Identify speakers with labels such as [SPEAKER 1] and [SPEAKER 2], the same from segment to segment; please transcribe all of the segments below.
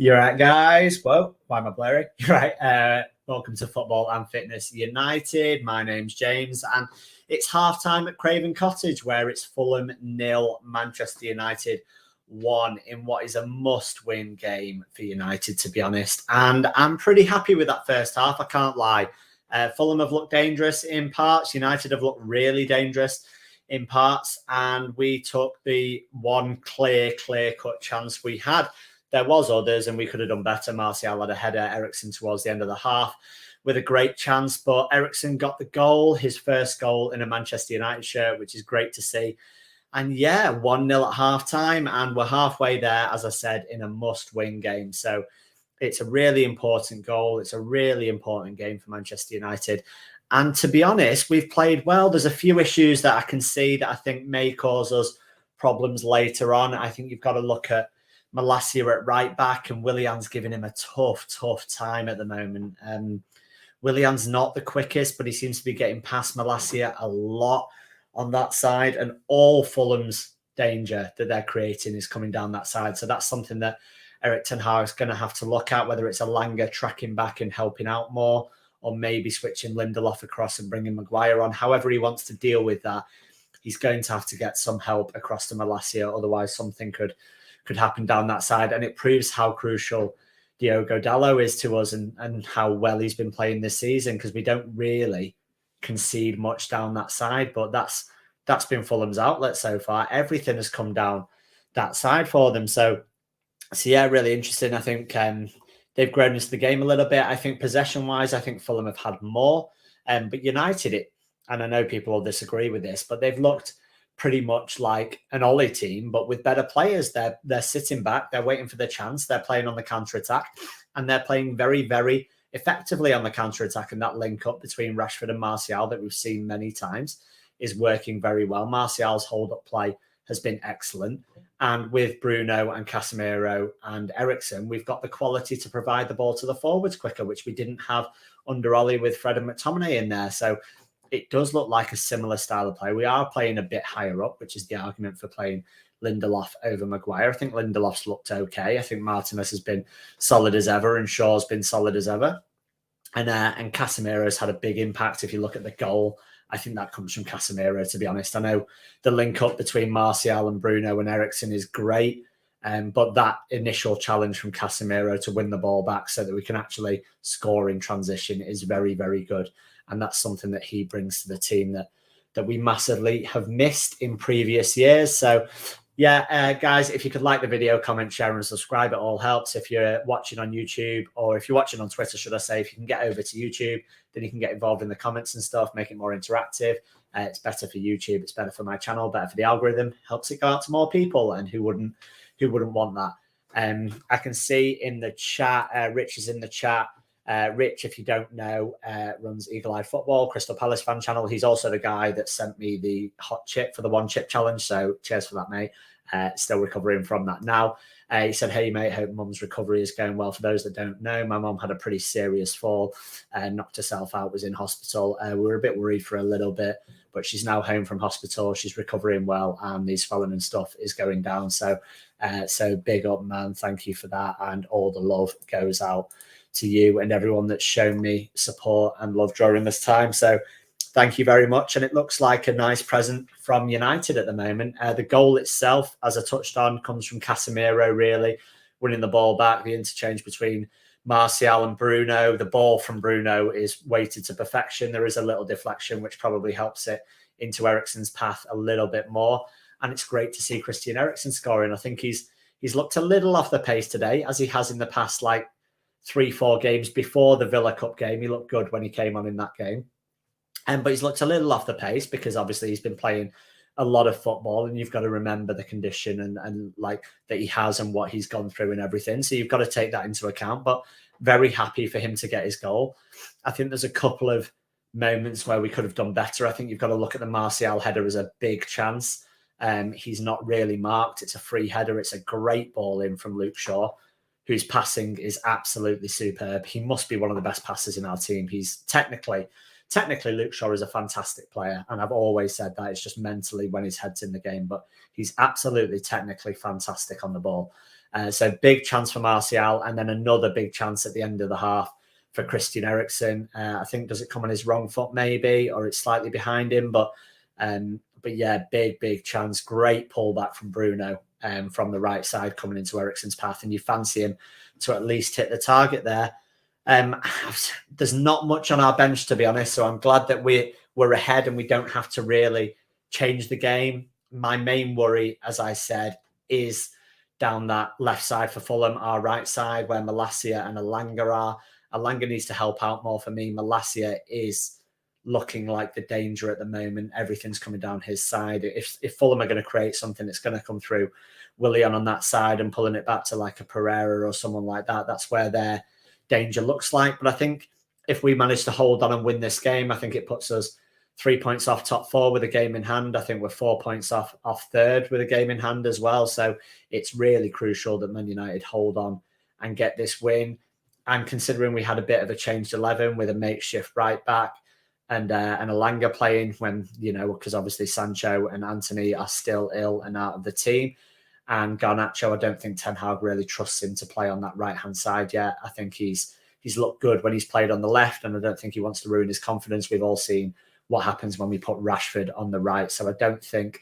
[SPEAKER 1] You're right, guys. Whoa, why am I blurry? You're right. Welcome to Football and Fitness United. My name's James, and it's halftime at Craven Cottage, where it's Fulham 0, Manchester United 1 in what is a must-win game for United, to be honest. And I'm pretty happy with that first half. I can't lie. Fulham have looked dangerous in parts. United have looked really dangerous in parts, and we took the one clear-cut chance we had. There was others, and we could have done better. Martial had a header, Eriksen towards the end of the half with a great chance, but Eriksen got the goal, his first goal in a Manchester United shirt, which is great to see. And yeah, 1-0 at half-time, and we're halfway there, as I said, in a must-win game. So it's a really important goal. It's a really important game for Manchester United. And to be honest, we've played well. There's a few issues that I can see that I think may cause us problems later on. I think you've got to look at Malacia at right back, and Willian's giving him a tough time at the moment. Willian's not the quickest, but he seems to be getting past Malacia a lot on that side, and all Fulham's danger that they're creating is coming down that side. So that's something that Erik ten Hag's going to have to look at, whether it's Elanga tracking back and helping out more, or maybe switching Lindelof across and bringing Maguire on. However he wants to deal with that, he's going to have to get some help across to Malacia, otherwise something could happen down that side. And it proves how crucial Diogo Dalot is to us, and how well he's been playing this season, because we don't really concede much down that side. But that's been Fulham's outlet so far. Everything has come down that side for them. So yeah, really interesting. I think they've grown into the game a little bit. I think possession-wise, I think Fulham have had more. But United, and I know people will disagree with this, but they've looked pretty much like an Ollie team, but with better players. They're sitting back, they're waiting for the chance, they're playing on the counter-attack, and they're playing very, very effectively on the counter-attack. And that link up between Rashford and Martial that we've seen many times is working very well. Martial's hold-up play has been excellent. And with Bruno and Casemiro and Eriksen, we've got the quality to provide the ball to the forwards quicker, which we didn't have under Ollie with Fred and McTominay in there. So it does look like a similar style of play. We are playing a bit higher up, which is the argument for playing Lindelof over Maguire. I think Lindelof's looked okay. I think Martinez has been solid as ever, and Shaw's been solid as ever. And Casemiro's had a big impact. If you look at the goal, I think that comes from Casemiro, to be honest. I know the link up between Martial and Bruno and Eriksen is great, but that initial challenge from Casemiro to win the ball back so that we can actually score in transition is very, very good. And that's something that he brings to the team that we massively have missed in previous years. So yeah, guys, if you could like the video, comment, share, and subscribe, it all helps. If you're watching on YouTube, or if you're watching on Twitter, should I say, if you can get over to YouTube, then you can get involved in the comments and stuff, make it more interactive. It's better for YouTube, it's better for my channel, better for the algorithm, helps it go out to more people, and who wouldn't want that? I can see in the chat, Rich is in the chat. Rich, if you don't know, runs Eagle Eye Football, Crystal Palace fan channel. He's also the guy that sent me the hot chip for the one chip challenge. So cheers for that, mate. Still recovering from that now. He said, hey, mate, hope mum's recovery is going well. For those that don't know, my mum had a pretty serious fall, knocked herself out, was in hospital. We were a bit worried for a little bit, but she's now home from hospital. She's recovering well, and the swelling and stuff is going down. So big up, man. Thank you for that. And all the love goes out to you and everyone that's shown me support and love during this time. So thank you very much. And it looks like a nice present from United at the moment. The goal itself, as I touched on, comes from Casemiro, really winning the ball back, the interchange between Martial and Bruno. The ball from Bruno is weighted to perfection. There is a little deflection, which probably helps it into Eriksen's path a little bit more. And it's great to see Christian Eriksen scoring. I think he's looked a little off the pace today, as he has in the past, like 3-4 games before the Villa Cup game. He looked good when he came on in that game. But he's looked a little off the pace because obviously he's been playing a lot of football, and you've got to remember the condition and like that he has and what he's gone through and everything. So you've got to take that into account. But very happy for him to get his goal. I think there's a couple of moments where we could have done better. I think you've got to look at the Martial header as a big chance. He's not really marked. It's a free header. It's a great ball in from Luke Shaw, whose passing is absolutely superb. He must be one of the best passers in our team. He's technically technically Luke Shaw is a fantastic player, and I've always said that it's just mentally when his head's in the game, but he's absolutely technically fantastic on the ball. So big chance for Martial, and then another big chance at the end of the half for Christian Eriksen. I think, does it come on his wrong foot maybe, or it's slightly behind him, but yeah, big chance. Great pullback from Bruno from the right side coming into Eriksen's path, and you fancy him to at least hit the target there. There's not much on our bench, to be honest, so I'm glad that we're ahead and we don't have to really change the game. My main worry, as I said, is down that left side for Fulham, our right side, where Malacia and Alanga are. Alanga needs to help out more for me. Malacia is looking like the danger at the moment. Everything's coming down his side. If Fulham are going to create something, it's going to come through Willian on that side and pulling it back to like a Pereira or someone like that. That's where their danger looks like. But I think if we manage to hold on and win this game, I think it puts us 3 points off top four with a game in hand. I think we're 4 points off third with a game in hand as well. So it's really crucial that Man United hold on and get this win. And considering we had a bit of a changed 11 with a makeshift right back and Alanga playing when, because obviously Sancho and Anthony are still ill and out of the team. And Garnacho, I don't think Ten Hag really trusts him to play on that right-hand side yet. I think he's looked good when he's played on the left, and I don't think he wants to ruin his confidence. We've all seen what happens when we put Rashford on the right. So I don't think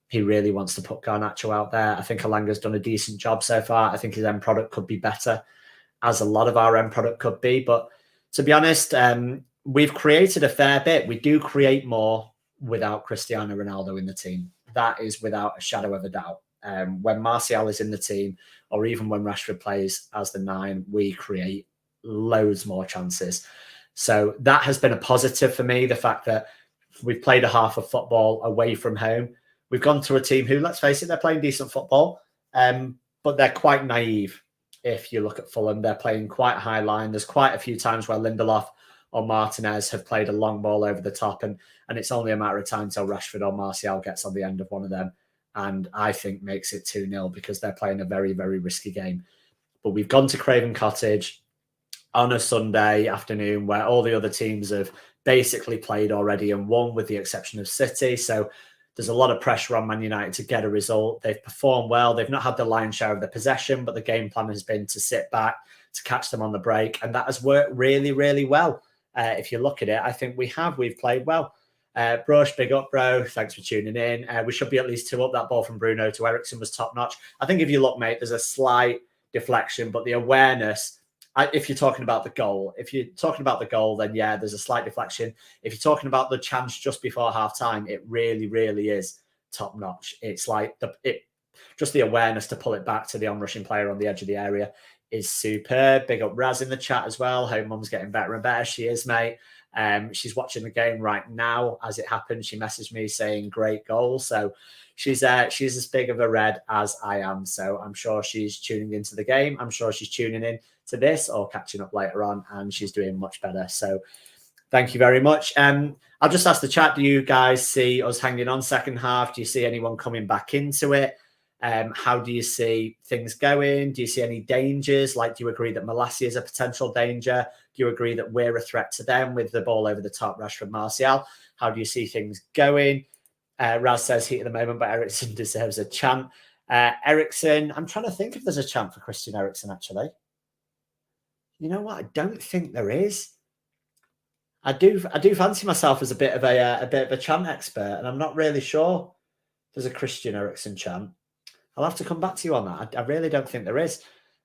[SPEAKER 1] he really wants to put Garnacho out there. I think Alanga's done a decent job so far. I think his end product could be better, as a lot of our end product could be. But to be honest, we've created a fair bit. We do create more without Cristiano Ronaldo in the team. That is without a shadow of a doubt. When Martial is in the team, or even when Rashford plays as the 9, we create loads more chances. So that has been a positive for me, the fact that we've played a half of football away from home. We've gone to a team who, let's face it, they're playing decent football, but they're quite naive. If you look at Fulham, they're playing quite a high line. There's quite a few times where Lindelof or Martinez have played a long ball over the top, and it's only a matter of time till Rashford or Martial gets on the end of one of them, and I think makes it 2-0 because they're playing a very, very risky game. But we've gone to Craven Cottage on a Sunday afternoon where all the other teams have basically played already and won, with the exception of City. So there's a lot of pressure on Man United to get a result. They've performed well. They've not had the lion's share of the possession, but the game plan has been to sit back, to catch them on the break. And that has worked really, really well. If you look at it, I think we've played well. Brush, big up, bro. Thanks for tuning in. We should be at least 2 up. That ball from Bruno to Eriksen was top notch. I think if you look, mate, there's a slight deflection, but the awareness, if you're talking about the goal, then yeah, there's a slight deflection. If you're talking about the chance just before half time, it really, really is top notch. It's like just the awareness to pull it back to the onrushing player on the edge of the area is superb. Big up Raz in the chat as well. Hope mum's getting better and better. She is, mate. She's watching the game right now as it happens. She messaged me saying great goal. So she's as big of a red as I am. So I'm sure she's tuning into the game. I'm sure she's tuning in to this or catching up later on, and she's doing much better. So thank you very much. I'll just ask the chat, do you guys see us hanging on second half? Do you see anyone coming back into it? How do you see things going? Do you see any dangers? Like, do you agree that Malacia is a potential danger? Do you agree that we're a threat to them with the ball over the top, Rashford, Martial? How do you see things going? Raz says heat at the moment, but Eriksen deserves a chant. Eriksen, I'm trying to think if there's a chant for Christian Eriksen, actually. You know what? I don't think there is. I do fancy myself as a bit of a chant expert, and I'm not really sure there's a Christian Eriksen chant. I'll have to come back to you on that. I really don't think there is.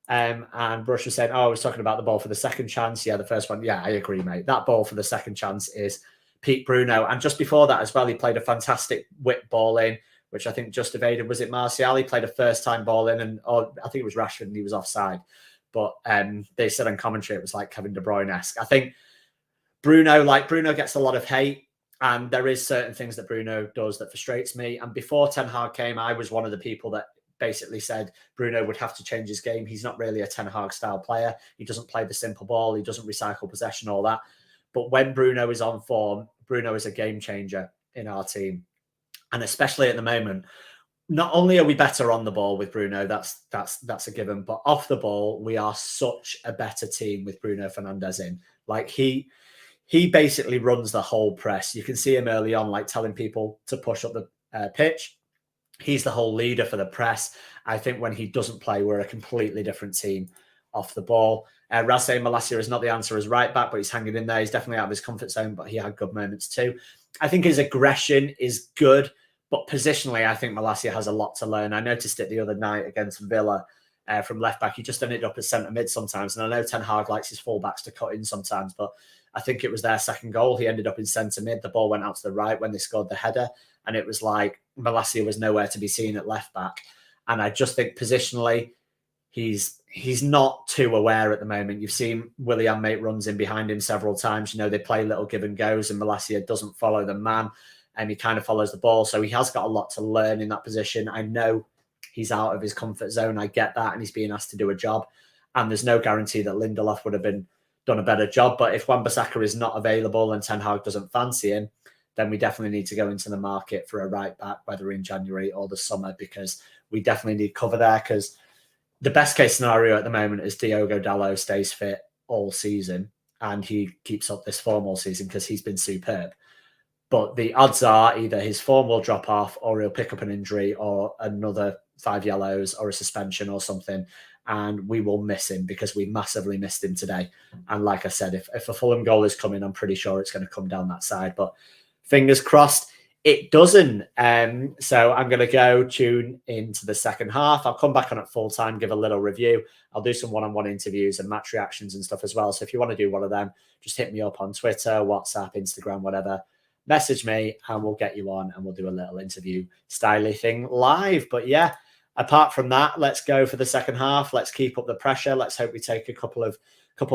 [SPEAKER 1] And Brush was saying, I was talking about the ball for the second chance. Yeah, the first one. Yeah, I agree, mate. That ball for the second chance is peak Bruno. And just before that as well, he played a fantastic whip ball in, which I think just evaded. Was it Martial? He played a first-time ball in, and I think it was Rashford, and he was offside. But they said on commentary it was like Kevin De Bruyne-esque. I think Bruno gets a lot of hate. And there is certain things that Bruno does that frustrates me. And before Ten Hag came, I was one of the people that basically said Bruno would have to change his game. He's not really a Ten Hag style player. He doesn't play the simple ball. He doesn't recycle possession, all that. But when Bruno is on form, Bruno is a game changer in our team. And especially at the moment, not only are we better on the ball with Bruno, that's a given, but off the ball, we are such a better team with Bruno Fernandes in. Like he basically runs the whole press. You can see him early on, like telling people to push up the pitch. He's the whole leader for the press. I think when he doesn't play, we're a completely different team off the ball. Razde Malacia is not the answer as right back, but he's hanging in there. He's definitely out of his comfort zone, but he had good moments too. I think his aggression is good, but positionally, I think Malacia has a lot to learn. I noticed it the other night against Villa from left back. He just ended up as centre mid sometimes. And I know Ten Hag likes his fullbacks to cut in sometimes, but I think it was their second goal. He ended up in centre mid. The ball went out to the right when they scored the header. And it was like Malacia was nowhere to be seen at left back. And I just think positionally, he's not too aware at the moment. You've seen Willian make runs in behind him several times. You know, they play little give and goes, and Malacia doesn't follow the man, and he kind of follows the ball. So he has got a lot to learn in that position. I know he's out of his comfort zone. I get that, and he's being asked to do a job. And there's no guarantee that Lindelof would have done a better job. But if Wan-Bissaka is not available and Ten Hag doesn't fancy him, then we definitely need to go into the market for a right back, whether in January or the summer, because we definitely need cover there. Because the best case scenario at the moment is Diogo Dalot stays fit all season and he keeps up this form all season because he's been superb. But the odds are either his form will drop off or he'll pick up an injury or another 5 yellows or a suspension or something. And we will miss him because we massively missed him today. And like I said, if a Fulham goal is coming, I'm pretty sure it's going to come down that side. But fingers crossed it doesn't. So I'm going to go tune into the second half. I'll come back on at full time, give a little review. I'll do some one-on-one interviews and match reactions and stuff as well. So if you want to do one of them, just hit me up on Twitter, WhatsApp, Instagram, whatever. Message me and we'll get you on and we'll do a little interview styly thing live. But yeah, apart from that, let's go for the second half. Let's keep up the pressure. Let's hope we take a couple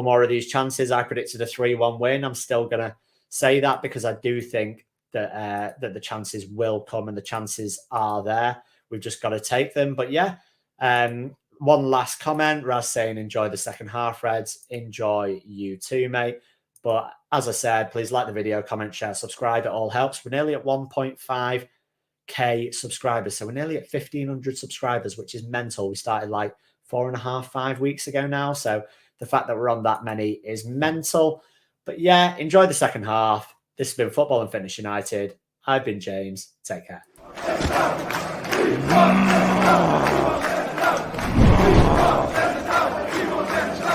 [SPEAKER 1] more of these chances. I predicted a 3-1 win. I'm still going to say that because I do think that the chances will come and the chances are there. We've just got to take them. But yeah, one last comment. Raz saying, enjoy the second half, Reds. Enjoy you too, mate. But as I said, please like the video, comment, share, subscribe. It all helps. We're nearly at 1.5K subscribers. So we're nearly at 1,500 subscribers, which is mental. We started like 4.5, 5 weeks ago now. So the fact that we're on that many is mental. But yeah, enjoy the second half. This has been Football and Fitness United. I've been James. Take care.